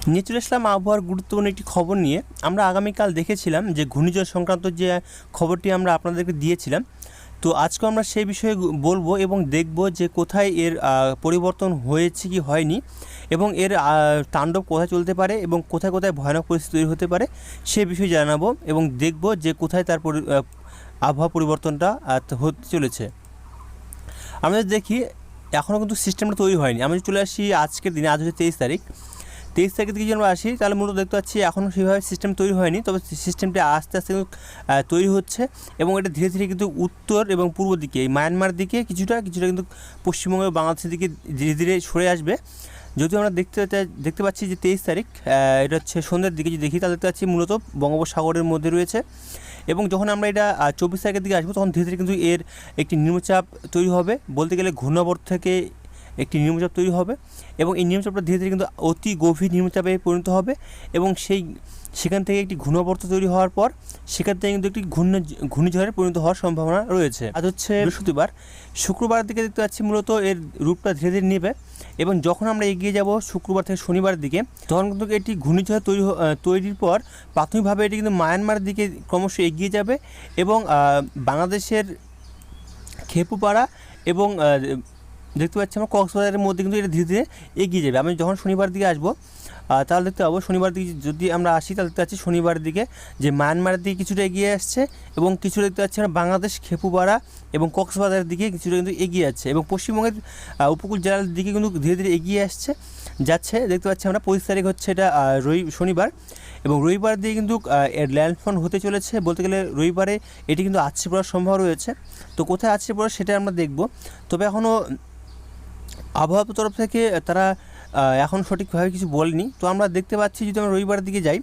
নিয়ে চলে আসলাম আবহাওয়ার গুরুত্বপূর্ণ একটি খবর নিয়ে। আমরা আগামীকাল দেখেছিলাম যে ঘূর্ণিঝড় সংক্রান্ত যে খবরটি আমরা আপনাদেরকে দিয়েছিলাম, তো আজকে আমরা সেই বিষয়ে বলবো এবং দেখব যে কোথায় এর পরিবর্তন হয়েছে কি হয়নি, এবং এর তাণ্ডব কোথায় চলতে পারে এবং কোথায় কোথায় ভয়ানক পরিস্থিতি তৈরি হতে পারে সে বিষয়ে জানাবো, এবং দেখব যে কোথায় তার আবহাওয়া পরিবর্তনটা হতে চলেছে। আমরা যদি দেখি এখনও কিন্তু সিস্টেমটা তৈরি হয়নি। আমি চলে আসি আজকের দিনে, আজ হচ্ছে 23 তারিখের দিকে যদি আমরা আসি, তাহলে মূলত দেখতে পাচ্ছি এখনও সেভাবে সিস্টেম তৈরি হয়নি, তবে সিস্টেমটি আস্তে আস্তে তৈরি হচ্ছে এবং এটা ধীরে ধীরে কিন্তু উত্তর এবং পূর্ব দিকে, এই মায়ানমার দিকে কিছুটা কিন্তু পশ্চিমবঙ্গ এবং বাংলাদেশের দিকে ধীরে ধীরে সরে আসবে। যদিও আমরা দেখতে পাচ্ছি যে 23 তারিখ, এটা হচ্ছে সন্ধ্যের দিকে যদি দেখি, তাহলে দেখতে পাচ্ছি মূলত বঙ্গোপসাগরের মধ্যে রয়েছে। এবং যখন আমরা এটা 24 তারিখের দিকে আসবো, তখন ধীরে ধীরে কিন্তু এর একটি নিম্নচাপ তৈরি হবে, বলতে গেলে ঘূর্ণাবর্ত থেকে একটি নিম্নচাপ তৈরি হবে, এবং এই নিম্নচাপটা ধীরে ধীরে কিন্তু অতি গভীর নিম্নচাপে পরিণত হবে, এবং সেখান থেকে একটি ঘূর্ণাবর্ত তৈরি হওয়ার পর সেখান থেকে কিন্তু একটি ঘূর্ণিঝড়ে পরিণত হওয়ার সম্ভাবনা রয়েছে। আজ হচ্ছে বৃহস্পতিবার, শুক্রবার দিকে দেখতে পাচ্ছি মূলত এর রূপটা ধীরে ধীরে নেবে, এবং যখন আমরা এগিয়ে যাব শুক্রবার থেকে শনিবার দিকে, তখন কিন্তু এটি ঘূর্ণিঝড় তৈরির পর প্রাথমিকভাবে এটি কিন্তু মায়ানমারের দিকে ক্রমশ এগিয়ে যাবে, এবং বাংলাদেশের খেপুপাড়া এবং দেখতে পাচ্ছি আমরা কক্সবাজারের মধ্যে কিন্তু এটা ধীরে ধীরে এগিয়ে যাবে। আমি যখন শনিবার দিকে আসবো, তাহলে দেখতে পাবো শনিবার দিকে যদি আমরা আসি, তাহলে দেখতে পাচ্ছি শনিবার দিকে যে মায়ানমারের দিকে কিছুটা এগিয়ে আসছে, এবং কিছুটা দেখতে পাচ্ছি আমরা বাংলাদেশ খেপুপাড়া এবং কক্সবাজারের দিকে কিছুটা কিন্তু এগিয়ে যাচ্ছে, এবং পশ্চিমবঙ্গের উপকূল জেলার দিকে কিন্তু ধীরে ধীরে এগিয়ে যাচ্ছে। দেখতে পাচ্ছি আমরা 25 তারিখ হচ্ছে এটা শনিবার, এবং রবিবার দিয়ে কিন্তু এর ল্যান্ডফল হতে চলেছে। বলতে গেলে রবিবারে এটি কিন্তু আছড়ে পড়ার সম্ভাবনা রয়েছে। তো কোথায় আছড়ে পড়ে সেটা আমরা দেখব, তবে এখনও আবহাওয়ার তরফ থেকে তারা এখন সঠিকভাবে কিছু বলেনি। তো আমরা দেখতে পাচ্ছি যদি আমরা রবিবার দিকে যাই,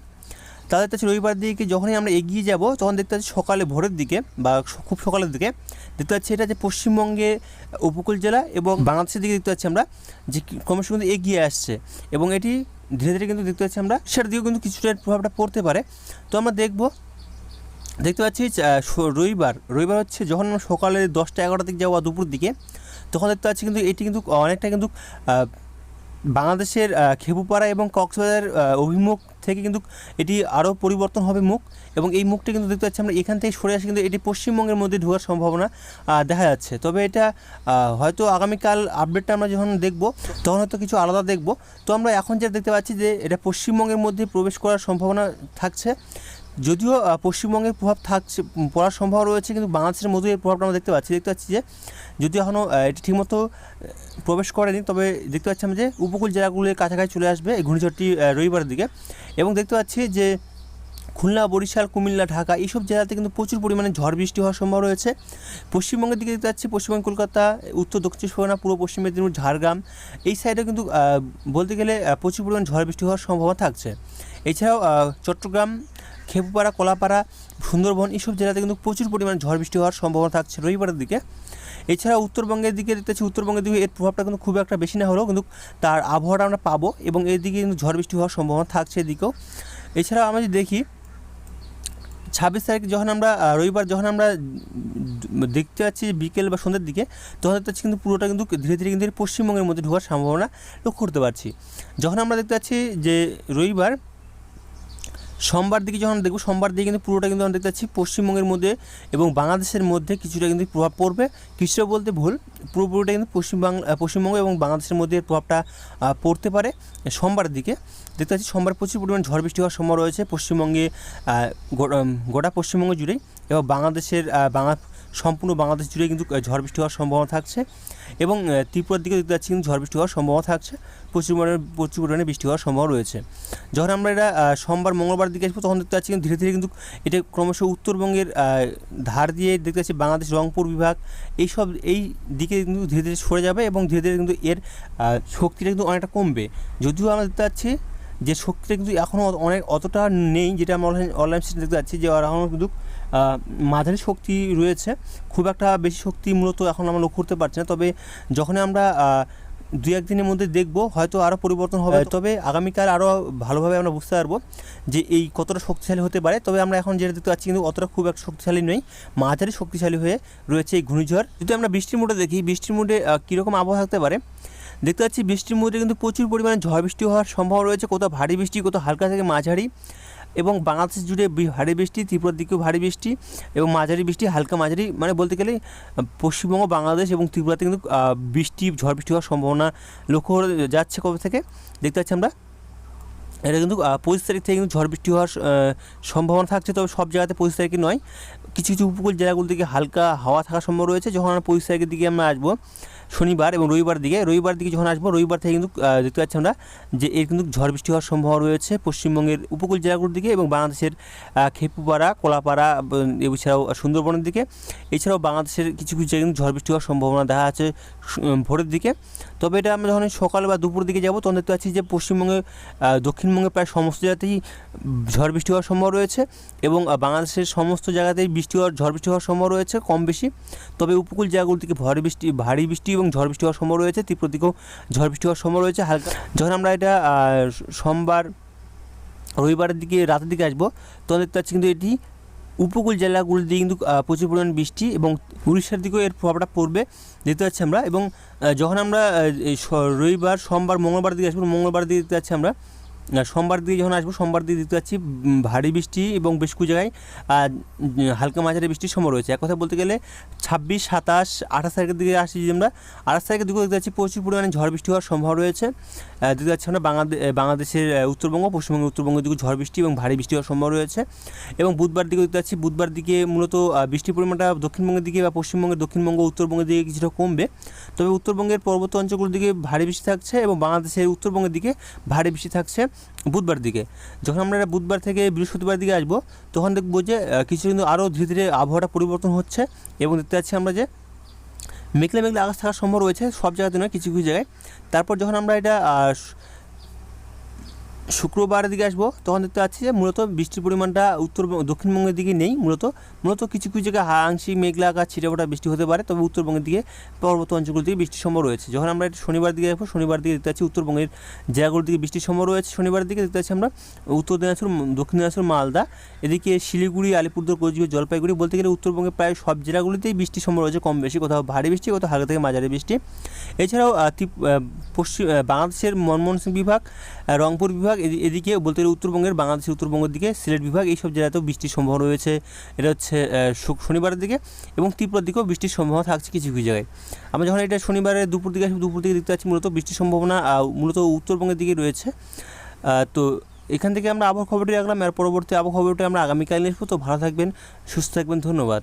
তাহলে দেখতে পাচ্ছি রবিবার দিকে যখনই আমরা এগিয়ে যাব, তখন দেখতে পাচ্ছি সকালে ভোরের দিকে বা খুব সকালের দিকে দেখতে পাচ্ছি এটা যে পশ্চিমবঙ্গে উপকূল জেলা এবং বাংলাদেশের দিকে দেখতে পাচ্ছি আমরা যে ক্রমশ কিন্তু এগিয়ে আসছে, এবং এটি ধীরে ধীরে কিন্তু দেখতে পাচ্ছি আমরা সেটার দিকেও কিন্তু কিছুটা প্রভাবটা পড়তে পারে। তো আমরা দেখতে পাচ্ছি রবিবার হচ্ছে যখন আমরা সকালে 10টা-11টার দিকে যাবো বা দুপুর দিকে, তখন দেখতে পাচ্ছি কিন্তু এটি কিন্তু অনেকটা কিন্তু বাংলাদেশের খেপুপাড়া এবং কক্সবাজার অভিমুখ থেকে কিন্তু এটি আরও পরিবর্তন হবে মুখ, এবং এই মুখটি কিন্তু দেখতে পাচ্ছি আমরা এখান থেকে সরে আসে কিন্তু এটি পশ্চিমবঙ্গের মধ্যে ঢোকার সম্ভাবনা দেখা যাচ্ছে। তবে এটা হয়তো আগামীকাল আপডেটটা আমরা যখন দেখব, তখন হয়তো কিছু আলাদা দেখব। তো আমরা এখন যেটা দেখতে পাচ্ছি যে এটা পশ্চিমবঙ্গের মধ্যে প্রবেশ করার সম্ভাবনা থাকছে, যদিও পশ্চিমবঙ্গের প্রভাব পড়ার সম্ভাবনা রয়েছে, কিন্তু বাংলাদেশের মধ্যে এর প্রভাবটা আমরা দেখতে পাচ্ছি যে যদিও এখনও এটি ঠিকমতো প্রবেশ করেনি, তবে দেখতে পাচ্ছি আমরা যে উপকূল জেলাগুলির কাছাকাছি চলে আসবে এই ঘূর্ণিঝড়টি রবিবারের দিকে। এবং দেখতে পাচ্ছি যে খুলনা, বরিশাল, কুমিল্লা, ঢাকা এইসব জেলাতে কিন্তু প্রচুর পরিমাণে ঝড় বৃষ্টি হওয়ার সম্ভাবনা রয়েছে। পশ্চিমবঙ্গের দিকে দেখতে পাচ্ছি পশ্চিমবঙ্গ, কলকাতা, উত্তর দক্ষিণ পরগনা, পূর্ব পশ্চিম মেদিনীপুর, ঝাড়গ্রাম এই সাইডে কিন্তু বলতে গেলে প্রচুর পরিমাণে ঝড় বৃষ্টি হওয়ার সম্ভাবনা থাকছে। এছাড়াও চট্টগ্রাম, খেপুপাড়া, কলাপাড়া, সুন্দরবন এইসব জেলাতে কিন্তু প্রচুর পরিমাণে ঝড় বৃষ্টি হওয়ার সম্ভাবনা থাকছে রবিবারের দিকে। এছাড়া উত্তরবঙ্গের দিকে দেখতে পাচ্ছি, উত্তরবঙ্গের দিকে এর প্রভাবটা কিন্তু খুব একটা বেশি না হলেও কিন্তু তার আবহাওয়াটা আমরা পাবো, এবং এর দিকে কিন্তু ঝড় বৃষ্টি হওয়ার সম্ভাবনা থাকছে এদিকেও। এছাড়াও আমরা যদি দেখি 26 তারিখ যখন আমরা রবিবার যখন আমরা দেখতে পাচ্ছি বিকেল বা সন্ধ্যের দিকে, তখন দেখতে পাচ্ছি কিন্তু পুরোটা কিন্তু ধীরে ধীরে কিন্তু পশ্চিমবঙ্গের মধ্যে ঢোকার সম্ভাবনা লক্ষ্য করতে পারছি। যখন আমরা দেখতে পাচ্ছি যে রবিবার সোমবার দিকে যখন দেখব, সোমবার দিকে কিন্তু পুরোটা কিন্তু আমরা দেখতে পাচ্ছি পশ্চিমবঙ্গের মধ্যে এবং বাংলাদেশের মধ্যে কিছুটা কিন্তু প্রভাব পড়বে। কিছুটা বলতে ভুল, পুরোপুরিটা কিন্তু পশ্চিমবঙ্গ এবং বাংলাদেশের মধ্যে প্রভাবটা পড়তে পারে। সোমবার দিকে দেখতে পাচ্ছি সোমবার প্রচুর পরিমাণ ঝড় বৃষ্টি হওয়ার সম্ভাবনা রয়েছে পশ্চিমবঙ্গে, গোটা পশ্চিমবঙ্গ জুড়েই, এবং বাংলাদেশের সম্পূর্ণ বাংলাদেশ জুড়ে কিন্তু ঝড় বৃষ্টি হওয়ার সম্ভাবনা থাকছে, এবং ত্রিপুরার দিকে দেখতে পাচ্ছি কিন্তু ঝড় বৃষ্টি হওয়ার সম্ভাবনা থাকছে, প্রচুর পরিমাণে বৃষ্টি হওয়ার সম্ভাবনা রয়েছে। যখন আমরা এটা সোমবার মঙ্গলবার দিকে আসবো, তখন দেখতে পাচ্ছি কিন্তু ধীরে ধীরে কিন্তু এটা ক্রমশ উত্তরবঙ্গের ধার দিয়ে দেখতে পাচ্ছি বাংলাদেশ রংপুর বিভাগ এই দিকে কিন্তু ধীরে ধীরে সরে যাবে, এবং ধীরে ধীরে কিন্তু এর শক্তিটা কিন্তু অনেকটা কমবে। যদিও আমরা দেখতে পাচ্ছি যে শক্তিটা কিন্তু এখনও অতটা নেই, যেটা আমরা অনলাইন সিস্টেম দেখতে পাচ্ছি যে এখনও কিন্তু মাঝারি শক্তি রয়েছে, খুব একটা বেশি শক্তি মূলত এখন আমরা লক্ষ্য করতে পারছি না। তবে যখন আমরা 2-1 দিনের মধ্যে দেখব, হয়তো আরও পরিবর্তন হবে, তবে আগামীকাল আরও ভালোভাবে আমরা বুঝতে পারবো যে এই কতটা শক্তিশালী হতে পারে। তবে আমরা এখন যেটা দেখতে পাচ্ছি কিন্তু অতটা খুব একটা শক্তিশালী নয়, মাঝারি শক্তিশালী হয়ে রয়েছে এই ঘূর্ণিঝড়। যদি আমরা বৃষ্টির মুডে দেখি, বৃষ্টির মুডে কীরকম আবহাওয়া থাকতে পারে, দেখতে পাচ্ছি বৃষ্টির মধ্যে কিন্তু প্রচুর পরিমাণে ঝড় বৃষ্টি হওয়ার সম্ভাবনা রয়েছে, কোথাও ভারী বৃষ্টি, কোথাও হালকা থেকে মাঝারি, এবং বাংলাদেশ জুড়ে ভারী বৃষ্টি, ত্রিপুরার দিকেও ভারী বৃষ্টি এবং মাঝারি বৃষ্টি, হালকা মাঝারি, মানে বলতে গেলে পশ্চিমবঙ্গ, বাংলাদেশ এবং ত্রিপুরাতে কিন্তু বৃষ্টি, ঝড় বৃষ্টি হওয়ার সম্ভাবনা লক্ষ্য করে যাচ্ছে। কবে থেকে দেখতে পাচ্ছি আমরা, এটা কিন্তু 25 তারিখ থেকে কিন্তু ঝড় বৃষ্টি হওয়ার সম্ভাবনা থাকছে, তবে সব জায়গাতে 25 তারিখে নয়, কিছু কিছু উপকূল জেলাগুলো দিকে হালকা হাওয়া থাকার সম্ভাবনা রয়েছে। যখন আমরা 25 তারিখের দিকে আমরা আসবো শনিবার এবং রবিবার দিকে যখন আসবো, রবিবার থেকে কিন্তু দেখতে পাচ্ছি আমরা যে এর কিন্তু ঝড় বৃষ্টি হওয়ার সম্ভাবনা রয়েছে পশ্চিমবঙ্গের উপকূল জেলাগুলোর দিকে এবং বাংলাদেশের খেপুপাড়া, কলাপাড়া, এছাড়াও সুন্দরবনের দিকে, এছাড়াও বাংলাদেশের কিছু কিছু জায়গায় কিন্তু ঝড় বৃষ্টি হওয়ার সম্ভাবনা দেখা যাচ্ছে ভোরের দিকে। তবে এটা আমরা যখন সকাল বা দুপুরের দিকে যাবো তখন দেখতে পাচ্ছি যে পশ্চিমবঙ্গে, দক্ষিণবঙ্গে প্রায় সমস্ত জায়গাতেই ঝড় বৃষ্টি হওয়ার সম্ভাবনা রয়েছে এবং বাংলাদেশের সমস্ত জায়গাতেই ঝড় বৃষ্টি হওয়ার সম্ভাবনা রয়েছে কম বেশি। তবে উপকূল জায়গাগুলো থেকে ভারী বৃষ্টি এবং ঝড় বৃষ্টি হওয়ার সম্ভাবনা রয়েছে, ত্রিপুরা দিকেও ঝড় বৃষ্টি হওয়ার সম্ভাবনা রয়েছে হালকা। যখন আমরা এটা সোমবার, রবিবারের দিকে রাতের দিকে আসবো তখন দেখতে পাচ্ছি কিন্তু এটি উপকূল জেলাগুলো দিয়ে কিন্তু প্রচুর পরিমাণ বৃষ্টি এবং উড়িষ্যার দিকেও এর প্রভাবটা পড়বে দেখতে পাচ্ছি আমরা। এবং যখন আমরা রবিবার, সোমবার, মঙ্গলবার দিকে আসবো, মঙ্গলবার দিকে দেখতে পাচ্ছি আমরা, সোমবার দিকে যখন আসবো সোমবার দিকে দেখতে পাচ্ছি ভারী বৃষ্টি এবং বেশ কিছু জায়গায় হালকা মাঝারি বৃষ্টির সম্ভাবনা রয়েছে। এক কথা বলতে গেলে 26, 27, 28 তারিখের দিকে আসছি, যদি আমরা 28 তারিখের দিকে দেখতে পাচ্ছি প্রচুর পরিমাণে ঝড় বৃষ্টি হওয়ার সম্ভাবনা রয়েছে। দেখতে পাচ্ছি আমরা বাংলাদেশের উত্তরবঙ্গ, পশ্চিমবঙ্গের উত্তরবঙ্গের দিকে ঝড় বৃষ্টি এবং ভারী বৃষ্টি হওয়ার সম্ভাবনা রয়েছে। এবং বুধবার দিকে দেখতে পাচ্ছি, বুধবার দিকে মূলত বৃষ্টির পরিমাণটা দক্ষিণবঙ্গের দিকে বা পশ্চিমবঙ্গের দক্ষিণবঙ্গ, উত্তরবঙ্গের দিকে কিছুটা কমবে, তবে উত্তরবঙ্গের পর্বত অঞ্চলগুলোর দিকে ভারী বৃষ্টি থাকছে এবং বাংলাদেশের উত্তরবঙ্গের দিকে ভারী বৃষ্টি থাকছে বুধবার দিকে। যখন আমরা বুধবার থেকে বৃহস্পতিবার দিকে আসবো তখন দেখবো যে কিছু কিন্তু আরও ধীরে ধীরে আবহাওয়াটা পরিবর্তন হচ্ছে এবং দেখতে পাচ্ছি আমরা যে মেঘলা মেঘলা আকাশ থাকার সম্ভব রয়েছে, সব জায়গাতে নয়, কিছু কিছু জায়গায়। তারপর যখন আমরা এটা শুক্রবারের দিকে আসবো তখন দেখতে পাচ্ছি যে মূলত বৃষ্টির পরিমাণটা দক্ষিণবঙ্গের দিকে নেই, মূলত কিছু কিছু জায়গায় আংশিক মেঘলা আকাশ, ছিটেফোঁটা বৃষ্টি হতে পারে, তবে উত্তরবঙ্গের দিকে পর্বত অঞ্চলগুলো দিকে বৃষ্টির সম্ভাবনা রয়েছে। যখন আমরা এটা শনিবার দিকে আসবো, শনিবার দিকে দেখতে পাচ্ছি উত্তরবঙ্গের জায়গাগুলোর দিকে বৃষ্টির সম্ভাবনা রয়েছে। শনিবারের দিকে দেখতে পাচ্ছি আমরা উত্তর দিনাজপুর, দক্ষিণ দিনাজপুর, মালদা, এদিকে শিলিগুড়ি, আলিপুরদুয়ার, কোচবিহার, জলপাইগুড়ি, বলতে গেলে উত্তরবঙ্গের প্রায় সব জেলাগুলিতেই বৃষ্টির সম্ভাবনা রয়েছে কম বেশি, কোথাও ভারী বৃষ্টি, কোথাও হালকা থেকে মাঝারি বৃষ্টি। এছাড়াও বাংলাদেশের ময়মনসিংহ বিভাগ, রংপুর বিভাগ, এদিকে বলতে গেলে উত্তরবঙ্গের, বাংলাদেশের উত্তরবঙ্গের দিকে সিলেট বিভাগ, এইসব জেলাতেও বৃষ্টির সম্ভাবনা রয়েছে। এটা হচ্ছে শনিবারের দিকে এবং ত্রিপুরার দিকেও বৃষ্টির সম্ভাবনা থাকছে কিছু কিছু জায়গায়। আমরা যখন এটা শনিবারে দুপুর দিকে আসবো, দুপুর দিকে দেখতে পাচ্ছি মূলত বৃষ্টির সম্ভাবনা মূলত উত্তরবঙ্গের দিকে রয়েছে। তো এখান থেকে আমরা আবহাওয়া খবরটি রাখলাম, আর পরবর্তী আবহাওয়া খবরটি আমরা আগামীকাল নিয়ে আসবো। তো ভালো থাকবেন, সুস্থ থাকবেন, ধন্যবাদ।